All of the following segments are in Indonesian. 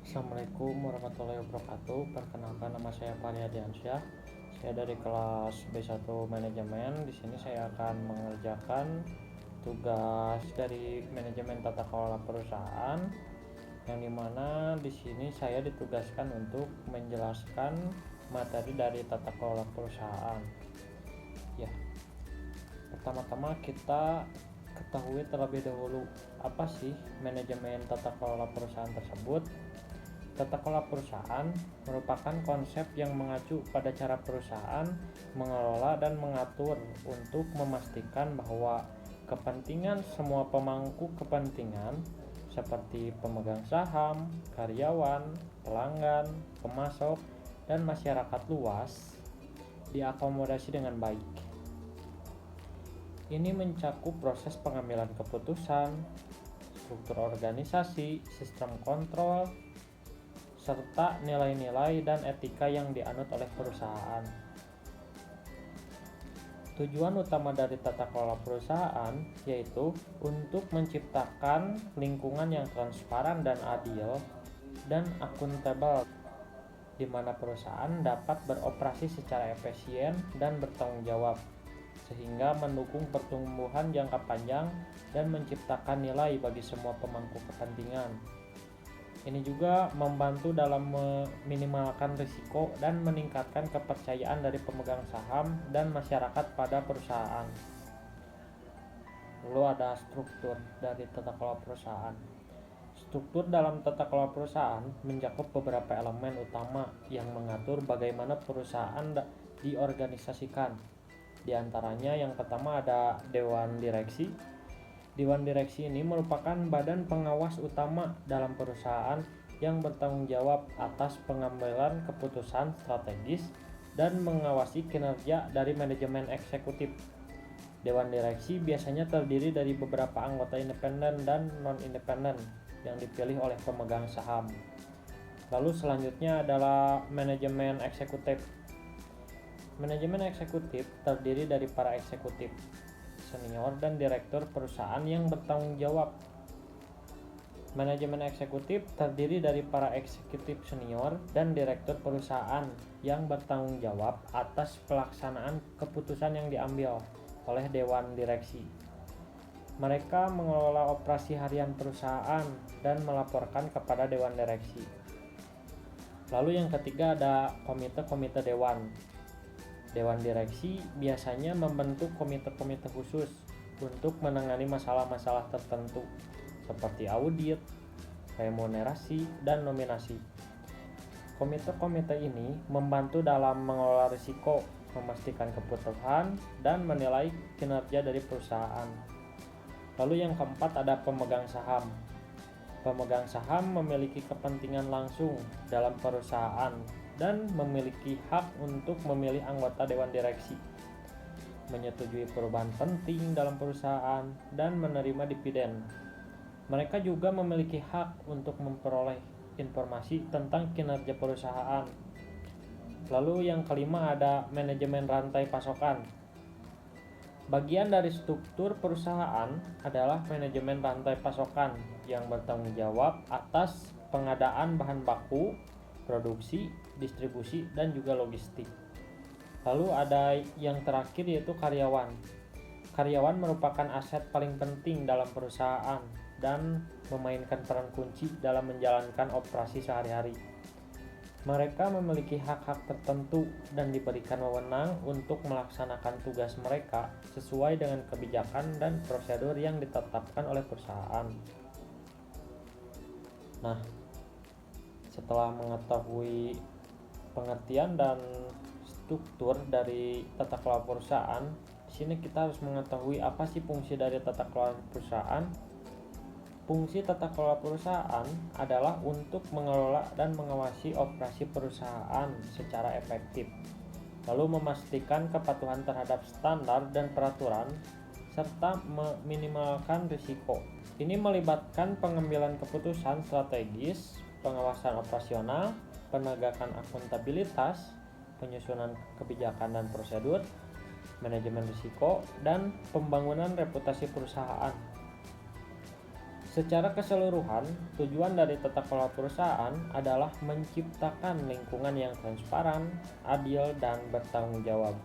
Assalamualaikum warahmatullahi wabarakatuh. Perkenalkan, nama saya Fahri Hadiansyah. Saya dari kelas B1 Manajemen. Di sini saya akan mengerjakan tugas dari manajemen tata kelola perusahaan, yang dimana di sini saya ditugaskan untuk menjelaskan materi dari tata kelola perusahaan. Ya, pertama-tama kita ketahui terlebih dahulu apa sih manajemen tata kelola perusahaan tersebut. Tata kelola perusahaan merupakan konsep yang mengacu pada cara perusahaan mengelola dan mengatur untuk memastikan bahwa kepentingan semua pemangku kepentingan seperti pemegang saham, karyawan, pelanggan, pemasok, dan masyarakat luas diakomodasi dengan baik. Ini mencakup proses pengambilan keputusan, struktur organisasi, sistem kontrol, serta nilai-nilai dan etika yang dianut oleh perusahaan. Tujuan utama dari tata kelola perusahaan yaitu untuk menciptakan lingkungan yang transparan dan adil dan akuntabel, di mana perusahaan dapat beroperasi secara efisien dan bertanggung jawab, sehingga mendukung pertumbuhan jangka panjang dan menciptakan nilai bagi semua pemangku kepentingan. Ini juga membantu dalam meminimalkan risiko dan meningkatkan kepercayaan dari pemegang saham dan masyarakat pada perusahaan. Lalu ada struktur dari tata kelola perusahaan. Struktur dalam tata kelola perusahaan mencakup beberapa elemen utama yang mengatur bagaimana perusahaan diorganisasikan. Di antaranya yang pertama ada Dewan Direksi. Dewan Direksi ini merupakan badan pengawas utama dalam perusahaan yang bertanggung jawab atas pengambilan keputusan strategis dan mengawasi kinerja dari manajemen eksekutif. Dewan Direksi biasanya terdiri dari beberapa anggota independen dan non-independen yang dipilih oleh pemegang saham. Lalu selanjutnya adalah manajemen eksekutif. Manajemen eksekutif terdiri dari para eksekutif senior dan direktur perusahaan yang bertanggung jawab. Manajemen eksekutif terdiri dari para eksekutif senior dan direktur perusahaan yang bertanggung jawab atas pelaksanaan keputusan yang diambil oleh Dewan Direksi. Mereka mengelola operasi harian perusahaan dan melaporkan kepada Dewan Direksi. Lalu yang ketiga ada komite-komite Dewan. Dewan Direksi biasanya membentuk komite-komite khusus untuk menangani masalah-masalah tertentu seperti audit, remunerasi, dan nominasi. Komite-komite ini membantu dalam mengelola risiko, memastikan keputusan, dan menilai kinerja dari perusahaan. Lalu yang keempat ada pemegang saham. Pemegang saham memiliki kepentingan langsung dalam perusahaan dan memiliki hak untuk memilih anggota Dewan Direksi, menyetujui perubahan penting dalam perusahaan, dan menerima dividen. Mereka juga memiliki hak untuk memperoleh informasi tentang kinerja perusahaan. Lalu yang kelima ada manajemen rantai pasokan. Bagian dari struktur perusahaan adalah manajemen rantai pasokan yang bertanggung jawab atas pengadaan bahan baku, produksi, distribusi, dan juga logistik. Lalu ada yang terakhir yaitu karyawan. Karyawan merupakan aset paling penting dalam perusahaan dan memainkan peran kunci dalam menjalankan operasi sehari-hari. Mereka memiliki hak-hak tertentu dan diberikan wewenang untuk melaksanakan tugas mereka sesuai dengan kebijakan dan prosedur yang ditetapkan oleh perusahaan. Nah, setelah mengetahui pengertian dan struktur dari tata kelola perusahaan, di sini kita harus mengetahui apa sih fungsi dari tata kelola perusahaan. Fungsi tata kelola perusahaan adalah untuk mengelola dan mengawasi operasi perusahaan secara efektif, lalu memastikan kepatuhan terhadap standar dan peraturan, serta meminimalkan risiko. Ini melibatkan pengambilan keputusan strategis, pengawasan operasional, penegakan akuntabilitas, penyusunan kebijakan dan prosedur, manajemen risiko, dan pembangunan reputasi perusahaan. Secara keseluruhan, tujuan dari tata kelola perusahaan adalah menciptakan lingkungan yang transparan, adil, dan bertanggung jawab,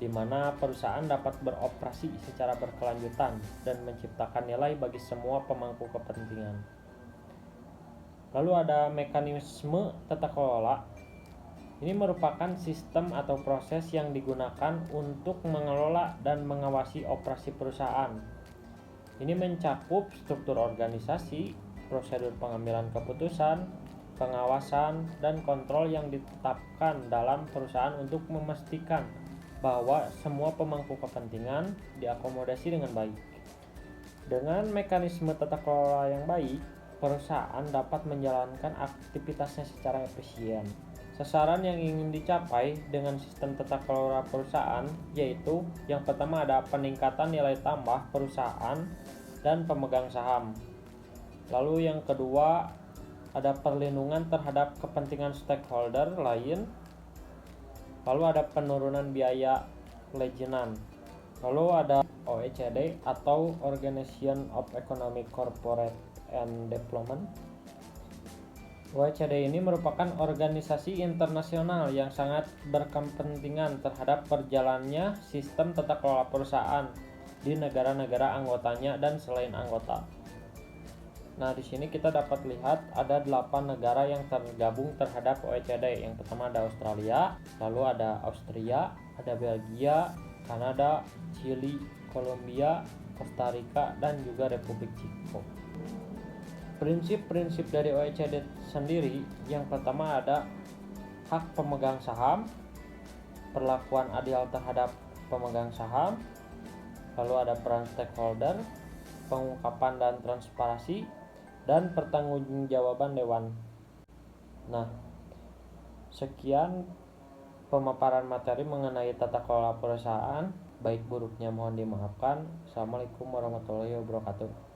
di mana perusahaan dapat beroperasi secara berkelanjutan dan menciptakan nilai bagi semua pemangku kepentingan. Lalu ada mekanisme tata kelola. Ini merupakan sistem atau proses yang digunakan untuk mengelola dan mengawasi operasi perusahaan. Ini mencakup struktur organisasi, prosedur pengambilan keputusan, pengawasan, dan kontrol yang ditetapkan dalam perusahaan untuk memastikan bahwa semua pemangku kepentingan diakomodasi dengan baik. Dengan mekanisme tata kelola yang baik, perusahaan dapat menjalankan aktivitasnya secara efisien. Sasaran yang ingin dicapai dengan sistem tata kelola perusahaan yaitu yang pertama ada peningkatan nilai tambah perusahaan dan pemegang saham. Lalu yang kedua ada perlindungan terhadap kepentingan stakeholder lain. Lalu ada penurunan biaya perizinan. Lalu ada OECD atau Organization of Economic Cooperation and Development. OECD ini merupakan organisasi internasional yang sangat berkepentingan terhadap berjalannya sistem tata kelola perusahaan di negara-negara anggotanya dan selain anggota. Nah, di sini kita dapat lihat ada 8 negara yang tergabung terhadap OECD. Yang pertama ada Australia, lalu ada Austria, ada Belgia, Kanada, Chili, Kolombia, Costa Rica, dan juga Republik Ceko. Prinsip-prinsip dari OECD sendiri, yang pertama ada hak pemegang saham, perlakuan adil terhadap pemegang saham, lalu ada peran stakeholder, pengungkapan dan transparansi, dan pertanggungjawaban dewan. Nah, sekian pemaparan materi mengenai tata kelola perusahaan. Baik buruknya mohon dimaafkan. Assalamualaikum warahmatullahi wabarakatuh.